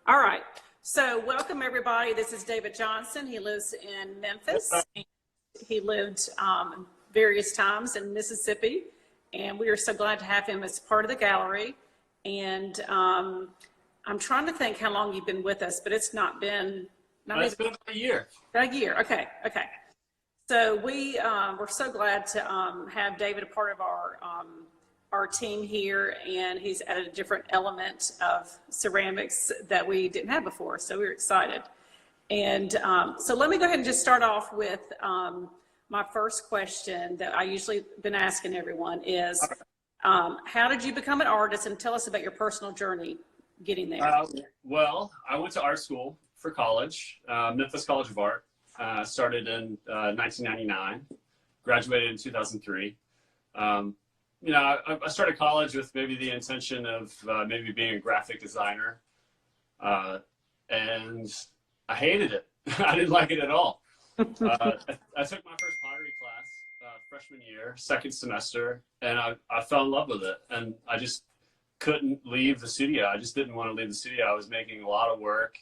All right. So welcome everybody. This is David Johnson. He lives in Memphis. He lived various times in Mississippi, and we are so glad to have him as part of the gallery. And I'm trying to think how long you've been with us, but it's not been. It's been about a year. About a year. Okay. Okay. So we're so glad to have David a part of our team here, and he's added a different element of ceramics that we didn't have before. So we're excited. And so let me go ahead and just start off with my first question that I usually been asking everyone is, how did you become an artist, and tell us about your personal journey getting there? Well, I went to art school for college, Memphis College of Art. Started in 1999, graduated in 2003. You know, I started college with maybe the intention of maybe being a graphic designer, and I hated it. I didn't like it at all. I took my first pottery class freshman year, second semester, and I fell in love with it. And I just couldn't leave the studio. I just didn't want to leave the studio. I was making a lot of work,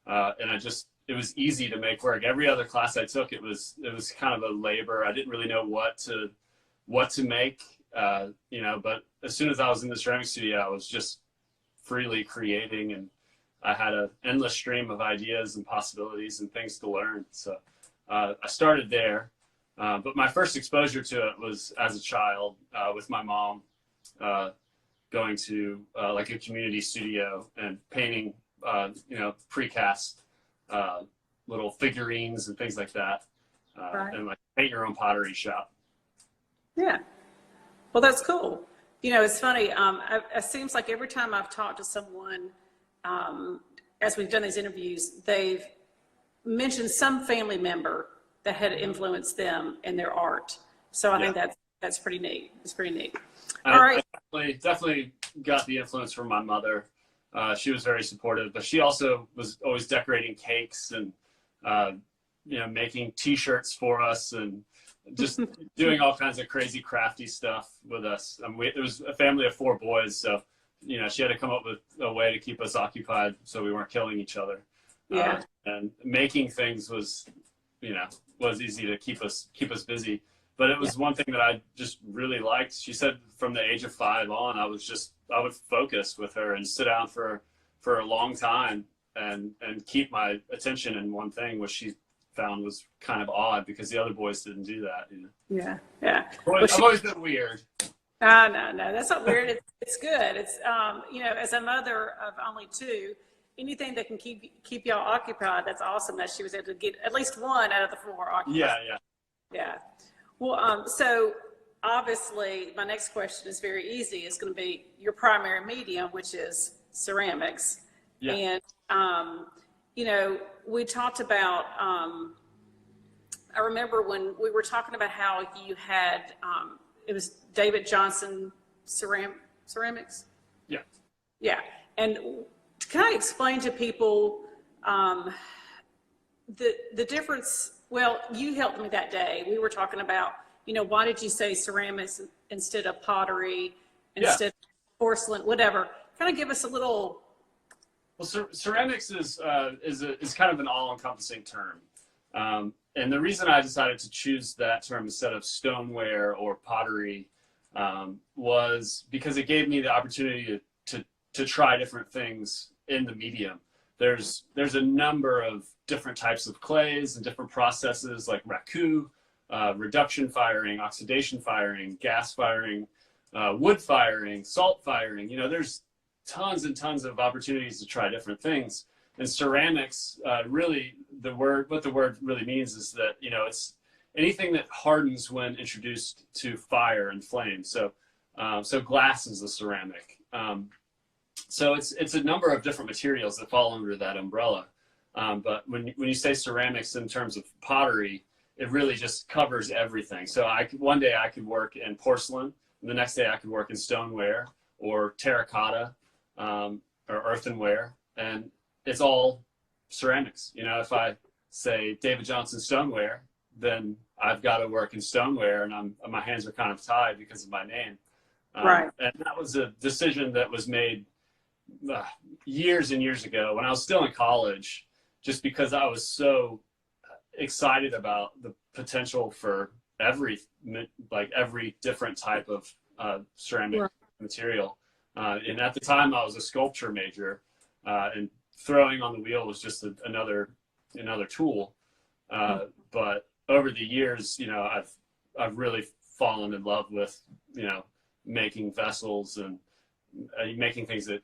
and it was easy to make work. Every other class I took, it was kind of a labor. I didn't really know what to make. You know, but as soon as I was in the ceramic studio, I was just freely creating, and I had an endless stream of ideas and possibilities and things to learn. So I started there, but my first exposure to it was as a child with my mom, going to like a community studio and painting, you know, precast little figurines and things like that, Right. and like paint your own pottery shop. Yeah. Well, that's cool. You know, it's funny. It seems like every time I've talked to someone, as we've done these interviews, they've mentioned some family member that had influenced them in their art. So I think that's pretty neat. It's pretty neat. All right. I definitely got the influence from my mother. She was very supportive, but she also was always decorating cakes and, you know, making T-shirts for us and just doing all kinds of crazy crafty stuff with us. There was a family of 4 boys, so you know she had to come up with a way to keep us occupied so we weren't killing each other. Yeah. And making things was easy to keep us busy. But it was one thing that I just really liked. She said from the age of 5 on, I would focus with her and sit down for a long time and keep my attention in one thing, which she found was kind of odd because the other boys didn't do that. You know? Yeah. Yeah. I've always been weird. No, that's not weird. It's good. It's, you know, as a mother of only 2, anything that can keep y'all occupied, that's awesome that she was able to get at least 1 out of the 4 occupied. Yeah. Well, so obviously my next question is very easy. It's going to be your primary medium, which is ceramics. Yeah. And, you know, we talked about, I remember when we were talking about how you had, it was David Johnson ceramics. Yeah. Yeah. And can I explain to people the difference? Well, you helped me that day. We were talking about, you know, why did you say ceramics instead of pottery, instead of porcelain, whatever? Kind of give us a little. Well, ceramics is kind of an all-encompassing term. And the reason I decided to choose that term instead of stoneware or pottery was because it gave me the opportunity to try different things in the medium. There's a number of different types of clays and different processes like raku, reduction firing, oxidation firing, gas firing, wood firing, salt firing. You know, there's tons and tons of opportunities to try different things. And ceramics, really, what the word really means is that, you know, it's anything that hardens when introduced to fire and flame. So glass is a ceramic. So it's a number of different materials that fall under that umbrella. But when you say ceramics in terms of pottery, it really just covers everything. So one day I could work in porcelain, and the next day I could work in stoneware or terracotta or earthenware, and it's all ceramics. You know, if I say David Johnson stoneware, then I've got to work in stoneware, and my hands are kind of tied because of my name. Right. And that was a decision that was made years and years ago when I was still in college, just because I was so excited about the potential for every different type of ceramic material. And at the time, I was a sculpture major, and throwing on the wheel was just another tool. But over the years, I've really fallen in love with making vessels and making things that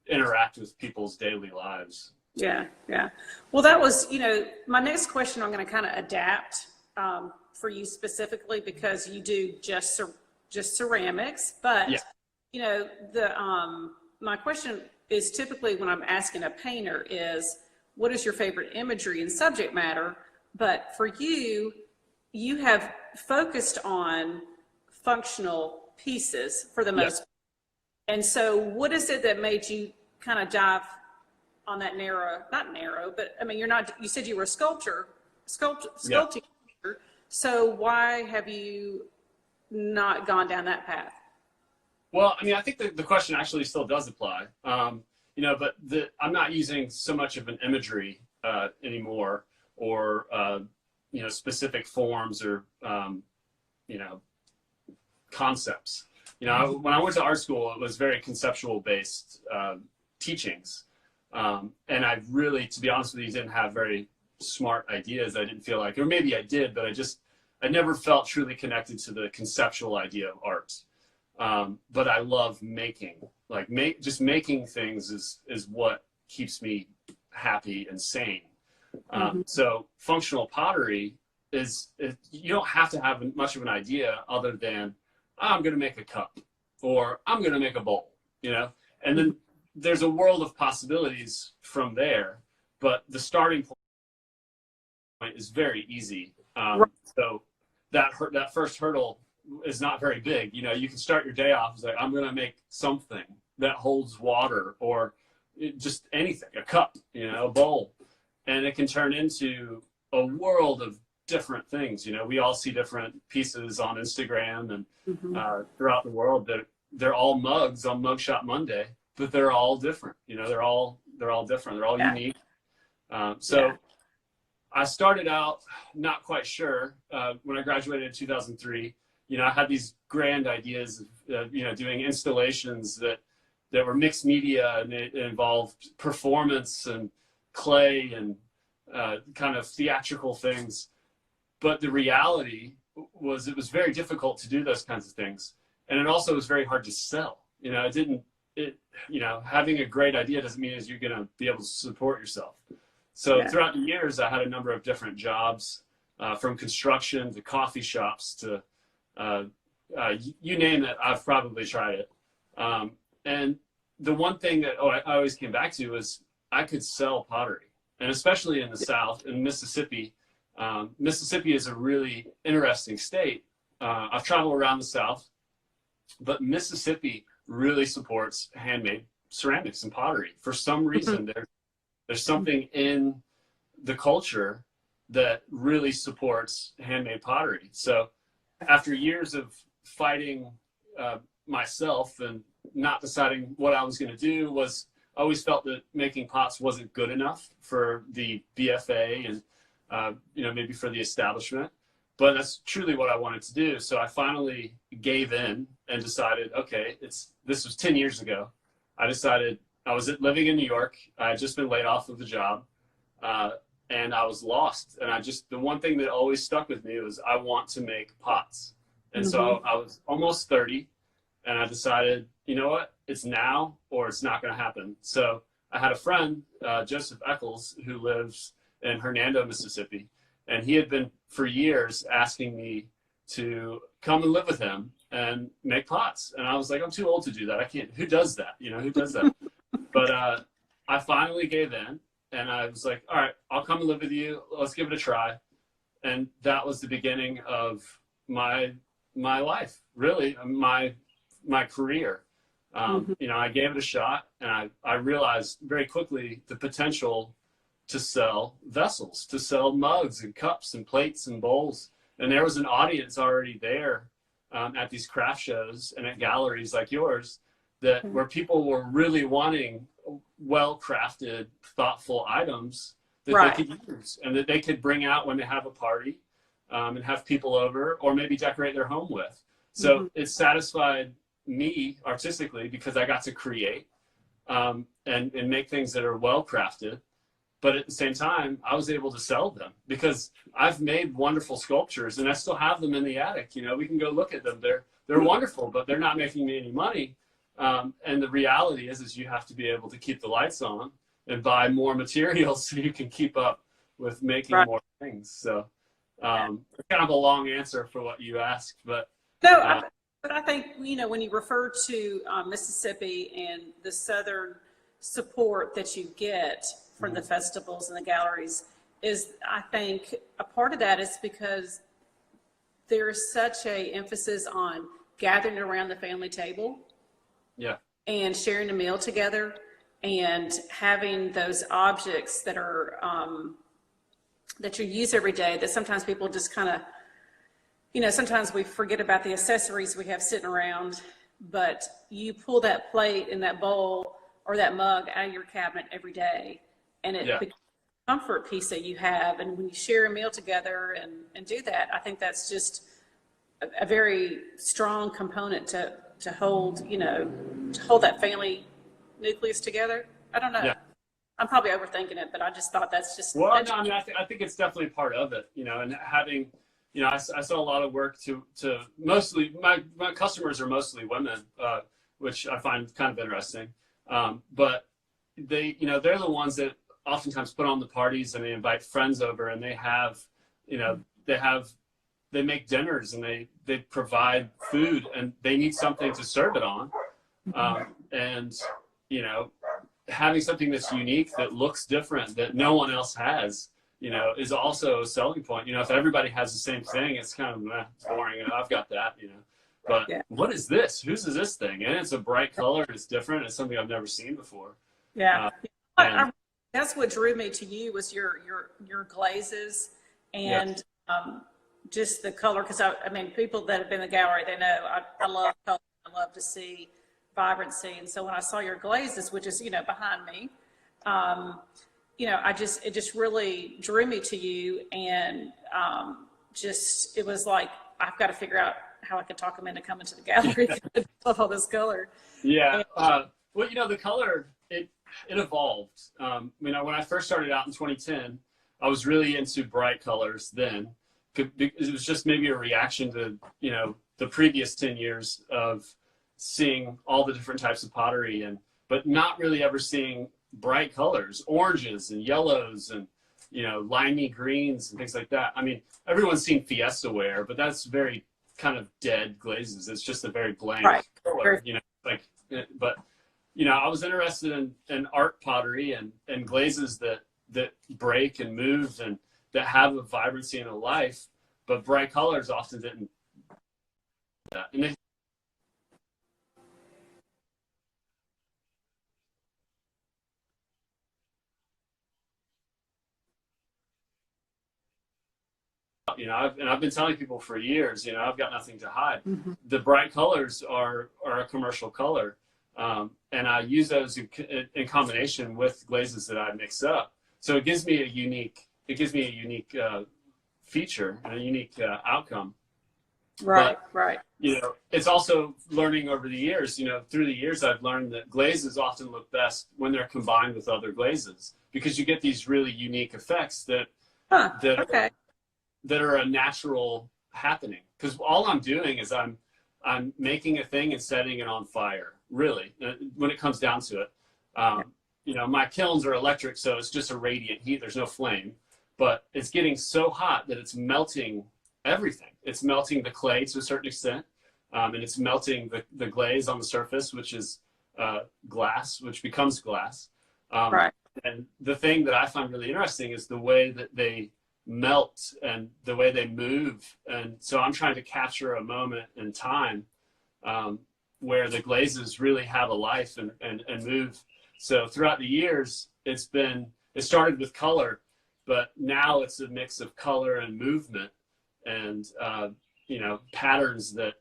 interact with people's daily lives. Yeah, yeah. Well, that was, my next question I'm going to kind of adapt for you specifically, because you do just ceramics. But, Yeah. My question is typically when I'm asking a painter is, what is your favorite imagery and subject matter? But for you, you have focused on functional pieces for the most part. And so what is it that made you kind of dive on that not narrow, but I mean, you said you were a sculpting. Yeah. So why have you not gone down that path? Well, I mean, I think the question actually still does apply, but I'm not using so much of an imagery anymore, or, specific forms or, concepts. When I went to art school, it was very conceptual based teachings. And I really, to be honest with you, didn't have very smart ideas. I didn't feel like, or maybe I did, but I never felt truly connected to the conceptual idea of art. But I love making, just making things is what keeps me happy and sane. So functional pottery you don't have to have much of an idea other than, I'm going to make a cup, or I'm going to make a bowl, and then there's a world of possibilities from there, but the starting point is very easy. So that first hurdle is not very big. You can start your day off as like, I'm going to make something that holds water, or just anything, a cup, a bowl, and it can turn into a world of different things. We all see different pieces on Instagram and throughout the world that they're all mugs on Mug Shop Monday, but they're all different. They're all different. They're all unique. I started out not quite sure when I graduated in 2003. I had these grand ideas of doing installations that were mixed media, and it involved performance and clay and kind of theatrical things. But the reality was it was very difficult to do those kinds of things, and it also was very hard to sell. Having a great idea doesn't mean you're going to be able to support yourself. So throughout the years, I had a number of different jobs, from construction to coffee shops to you name it, I've probably tried it. And the one thing that I always came back to was I could sell pottery, and especially in the South, in Mississippi. Mississippi is a really interesting state. I've traveled around the South, but Mississippi really supports handmade ceramics and pottery. For some reason, there's something in the culture that really supports handmade pottery. So after years of fighting myself and not deciding what I was going to do, I always felt that making pots wasn't good enough for the BFA and maybe for the establishment, but that's truly what I wanted to do. So I finally gave in and decided, okay, this was 10 years ago. I decided I was living in New York. I had just been laid off of the job, and I was lost. And the one thing that always stuck with me was I want to make pots. And so I was almost 30, and I decided, you know what, it's now or it's not going to happen. So I had a friend, Joseph Eccles, who lives in Hernando, Mississippi. And he had been for years asking me to come and live with him and make pots. And I was like, I'm too old to do that. I can't, who does that? Who does that? But I finally gave in, and I was like, all right, I'll come and live with you. Let's give it a try. And that was the beginning of my life, really, my career. I gave it a shot, and I realized very quickly the potential to sell vessels, to sell mugs and cups and plates and bowls. And there was an audience already there at these craft shows and at galleries like yours that where people were really wanting well-crafted, thoughtful items that they could use and that they could bring out when they have a party, and have people over, or maybe decorate their home with. So it satisfied me artistically because I got to create, and make things that are well-crafted. But at the same time, I was able to sell them because I've made wonderful sculptures and I still have them in the attic. You know, we can go look at them. They're wonderful, but they're not making me any money. And the reality is you have to be able to keep the lights on and buy more materials so you can keep up with making more things. So kind of a long answer for what you asked, but no, but I think, you know, when you refer to Mississippi and the Southern support that you get from the festivals and the galleries, is I think a part of that is because there's such a emphasis on gathering around the family table. Yeah. And sharing a meal together and having those objects that are that you use every day, that sometimes people just kind of, you know, sometimes we forget about the accessories we have sitting around, but you pull that plate and that bowl or that mug out of your cabinet every day, and it becomes a comfort piece that you have. And when you share a meal together and do that, I think that's just a very strong component to hold, you know, to hold that family nucleus together. I don't know. Yeah. I'm probably overthinking it, but I just thought that's just. Well, no, I mean, I think it's definitely part of it, you know, and having, you know, I saw a lot of work to mostly, my customers are mostly women, which I find kind of interesting. But they, you know, they're the ones that oftentimes put on the parties and they invite friends over and they have, you know, they make dinners and they provide food and they need something to serve it on. And, you know, having something that's unique, that looks different, that no one else has, you know, is also a selling point. You know, if everybody has the same thing, it's kind of boring. You know, I've got that, you know, but what is this? Whose is this thing? And it's a bright color. It's different. It's something I've never seen before. Yeah. That's what drew me to you was your glazes and, just the color. Cause I mean, people that have been in the gallery, they know I love color. I love to see vibrancy. And so when I saw your glazes, which is, you know, behind me, you know, it just really drew me to you. And it was like, I've got to figure out how I could talk them into coming to the gallery. Love all this color. Yeah. Well, you know, the color, it evolved. You know, when I first started out in 2010, I was really into bright colors then. It was just maybe a reaction to, you know, the previous 10 years of seeing all the different types of pottery but not really ever seeing bright colors, oranges and yellows and, you know, limey greens and things like that. I mean, everyone's seen Fiesta ware, but that's very kind of dead glazes. It's just a very blank color, you know, like, but, you know, I was interested in art pottery and glazes that break and move and that have a vibrancy and a life, but bright colors often didn't. And they, you know, I've been telling people for years, you know, I've got nothing to hide. The bright colors are a commercial color, and I use those in combination with glazes that I mix up. So it gives me a unique feature and a unique outcome. Right. You know, it's also learning over the years, you know, through the years, I've learned that glazes often look best when they're combined with other glazes because you get these really unique effects that are a natural happening. Because all I'm doing is I'm making a thing and setting it on fire, really, when it comes down to it. You know, my kilns are electric, so it's just a radiant heat. There's no flame. But it's getting so hot that it's melting everything. It's melting the clay to a certain extent, and it's melting the glaze on the surface, which is glass, which becomes glass. And the thing that I find really interesting is the way that they melt and the way they move. And so I'm trying to capture a moment in time where the glazes really have a life and move. So throughout the years, it started with color, but now it's a mix of color and movement and, you know, patterns that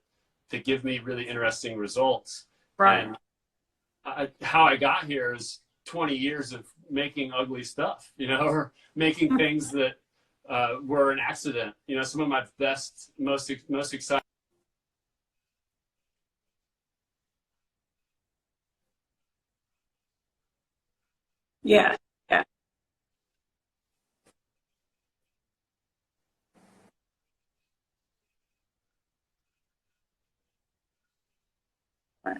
give me really interesting results. Right. how I got here is 20 years of making ugly stuff, or making things that were an accident. Some of my best, most exciting. Yeah. Yeah. Right.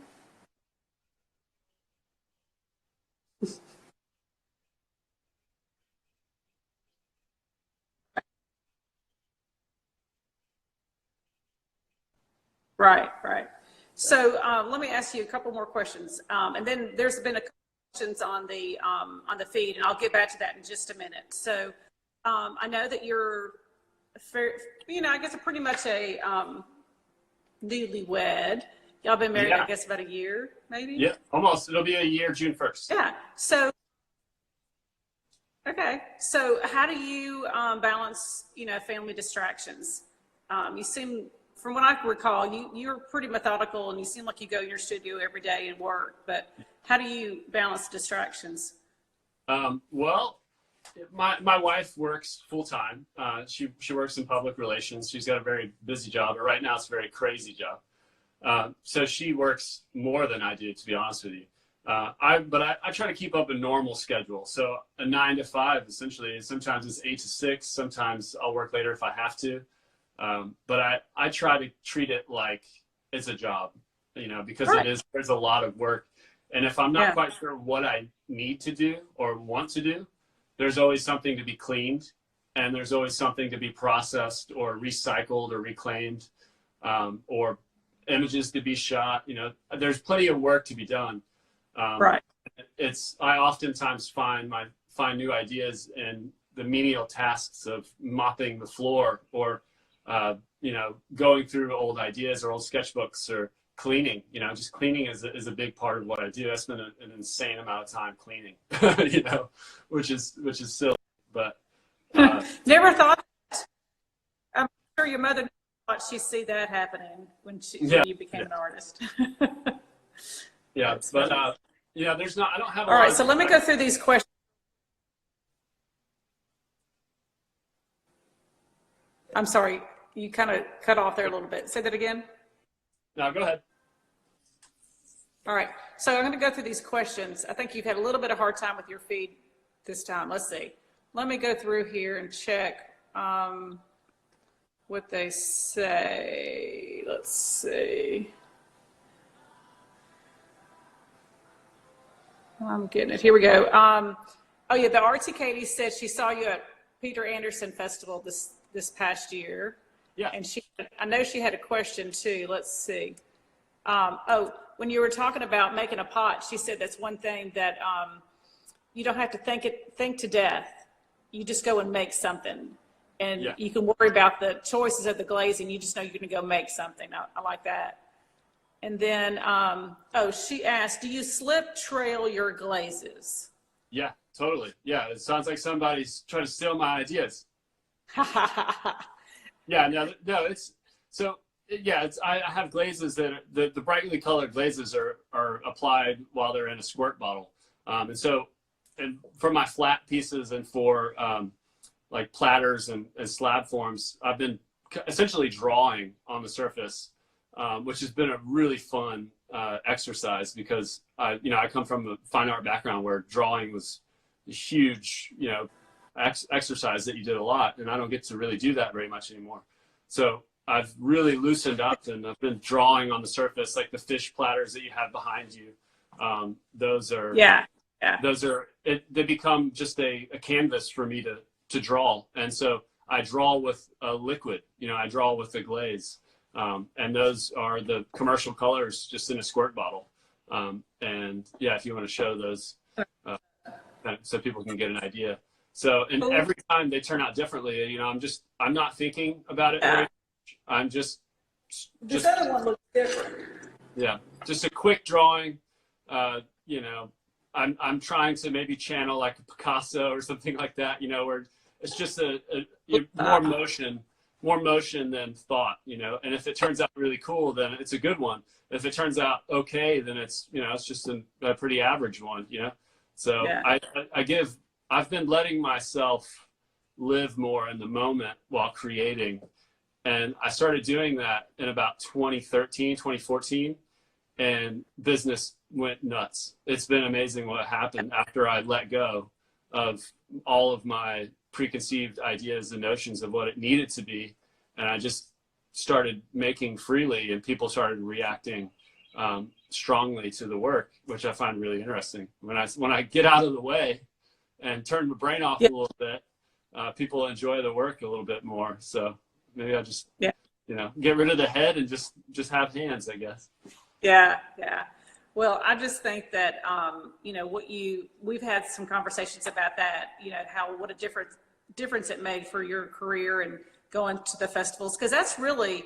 Right. Right. So let me ask you a couple more questions, and then there's been a couple questions on the feed, and I'll get back to that in just a minute. So I know that you're, fair, I guess pretty much a newlywed. Y'all been married, Yeah. I guess, about a year, maybe. Yeah, almost. It'll be a year, June 1st. Yeah. So okay. So how do you balance, family distractions? You seem, from what I can recall, you're pretty methodical, and you seem like you go in your studio every day and work. But how do you balance distractions? Well, my wife works full time. She works in public relations. She's got a very busy job, but right now it's a very crazy job. So she works more than I do, to be honest with you. I try to keep up a normal schedule. So a 9 to 5, essentially. Sometimes it's 8 to 6. Sometimes I'll work later if I have to. But I try to treat it like it's a job, because Right. there's a lot of work. And if I'm not Yeah. quite sure what I need to do or want to do, there's always something to be cleaned, and there's always something to be processed or recycled or reclaimed, or images to be shot. There's plenty of work to be done. Right. I oftentimes find new ideas in the menial tasks of mopping the floor, or going through old ideas or old sketchbooks, or cleaning. Just cleaning is a big part of what I do. I spend an insane amount of time cleaning, which is silly, but Never thought. I'm sure your mother thought she'd see that happening when yeah, you became an artist. yeah. That's But funny. there's not. I don't have a All lot right. of So let me go through these questions. I'm sorry. You kind of cut off there a little bit. Say that again. No, go ahead. All right. So I'm going to go through these questions. I think you've had a little bit of hard time with your feed this time. Let's see. Let me go through here and check what they say. Let's see. I'm getting it. Here we go. Oh yeah, the Artsy Katie said she saw you at Peter Anderson Festival this past year. Yeah. And I know she had a question too. Let's see. When you were talking about making a pot, she said that's one thing that you don't have to think to death. You just go and make something, and Yeah. you can worry about the choices of the glazing. You just know you're going to go make something. I like that. And then, she asked, do you slip trail your glazes? Yeah, totally. Yeah, it sounds like somebody's trying to steal my ideas. Yeah, no, it's so. Yeah, I have glazes that the brightly colored glazes are applied while they're in a squirt bottle, and for my flat pieces and for like platters and slab forms, I've been essentially drawing on the surface, which has been a really fun exercise, because I come from a fine art background where drawing was a huge exercise that you did a lot, and I don't get to really do that very much anymore. So I've really loosened up, and I've been drawing on the surface, like the fish platters that you have behind you. Those are they become just a canvas for me to draw, and so I draw with a liquid. I draw with a glaze, and those are the commercial colors just in a squirt bottle. And yeah, if you want to show those, so people can get an idea. So, and every time they turn out differently. I'm not thinking about it. Yeah. I'm just This other one looks different. yeah, just a quick drawing. I'm trying to maybe channel like a Picasso or something like that. Where it's just more motion more motion than thought, you know. And if it turns out really cool, then it's a good one. If it turns out okay, then it's, you know, it's just a pretty average one, you know. So Yeah. I've been letting myself live more in the moment while creating. And I started doing that in about 2013, 2014, and business went nuts. It's been amazing what happened after I let go of all of my preconceived ideas and notions of what it needed to be. And I just started making freely, and people started reacting strongly to the work, which I find really interesting. When I get out of the way and turn my brain off a little bit, people enjoy the work a little bit more. So maybe I just, you know, get rid of the head and just have hands, I guess. Yeah. Well, I just think that, you know, we've had some conversations about that, you know, what a difference it made for your career and going to the festivals. Cause that's really,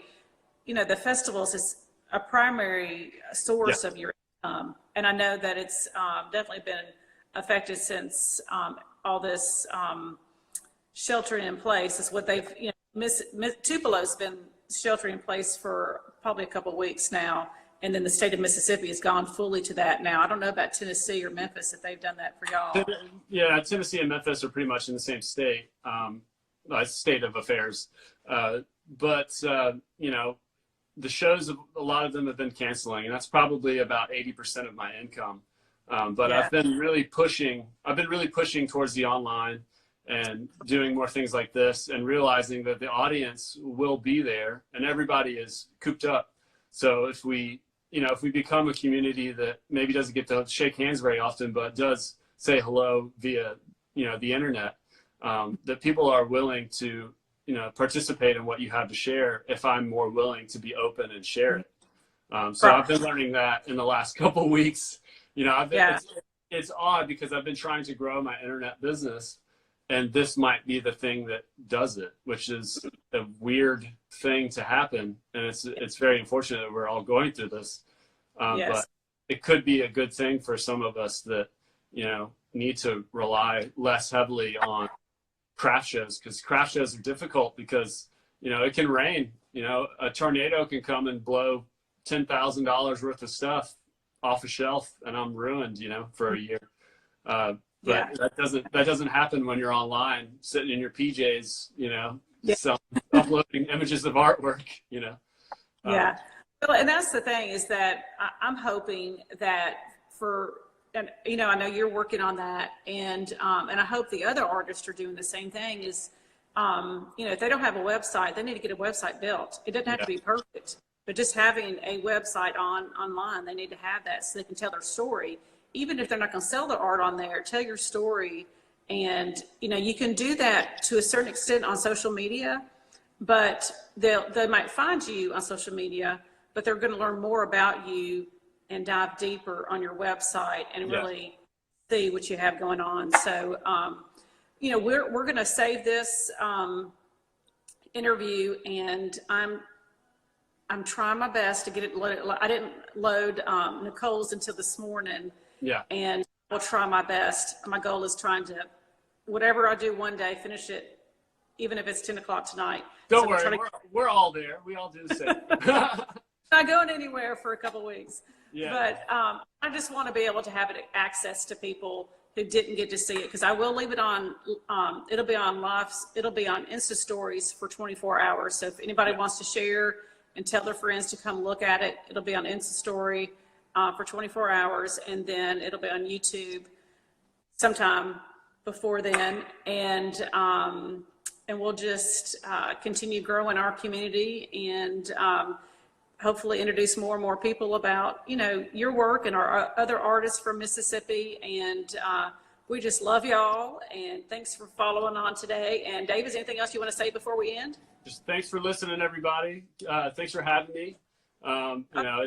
you know, the festivals is a primary source of your income. And I know that it's definitely been affected since all this sheltering in place is what they've, you know, Tupelo's been sheltering in place for probably a couple of weeks now. And then the state of Mississippi has gone fully to that now. I don't know about Tennessee or Memphis if they've done that for y'all. Yeah, Tennessee and Memphis are pretty much in the same state, state of affairs. But you know, the shows, a lot of them have been canceling, and that's probably about 80% of my income. But I've been really pushing towards the online and doing more things like this, and realizing that the audience will be there and everybody is cooped up. So if we become a community that maybe doesn't get to shake hands very often, but does say hello via, you know, the internet, that people are willing to, you know, participate in what you have to share if I'm more willing to be open and share it. So I've been learning that in the last couple of weeks. You know, it's odd because I've been trying to grow my internet business, and this might be the thing that does it, which is a weird thing to happen. And it's very unfortunate that we're all going through this. But it could be a good thing for some of us that, you know, need to rely less heavily on craft shows, because craft shows are difficult because, you know, it can rain, you know, a tornado can come and blow $10,000 worth of stuff off a shelf, and I'm ruined, you know, for a year. But that doesn't happen when you're online, sitting in your PJs, you know, uploading images of artwork, you know. Well, and that's the thing is that I'm hoping that and you know, I know you're working on that, and I hope the other artists are doing the same thing. Is you know, if they don't have a website, they need to get a website built. It doesn't have to be perfect, but just having a website online, they need to have that so they can tell their story. Even if they're not going to sell their art on there, tell your story. And, you know, you can do that to a certain extent on social media, but they might find you on social media, but they're going to learn more about you and dive deeper on your website and really see what you have going on. So, you know, we're going to save this interview, and I'm trying my best to get it loaded. I didn't load Nicole's until this morning. And I'll try my best. My goal is trying to, whatever I do one day, finish it, even if it's 10 o'clock tonight. Don't worry, we're all there. We all do the same. Not going anywhere for a couple of weeks. But I just want to be able to have it access to people who didn't get to see it, because I will leave it on, it'll be on lives, it'll be on Insta stories for 24 hours. So if anybody wants to share and tell their friends to come look at it, it'll be on Insta story for 24 hours, and then it'll be on YouTube sometime before then. And we'll just continue growing our community, and hopefully introduce more and more people about, you know, your work and our other artists from Mississippi. And we just love y'all, and thanks for following on today. And Dave, is there anything else you want to say before we end? Just thanks for listening, everybody. Thanks for having me. You know,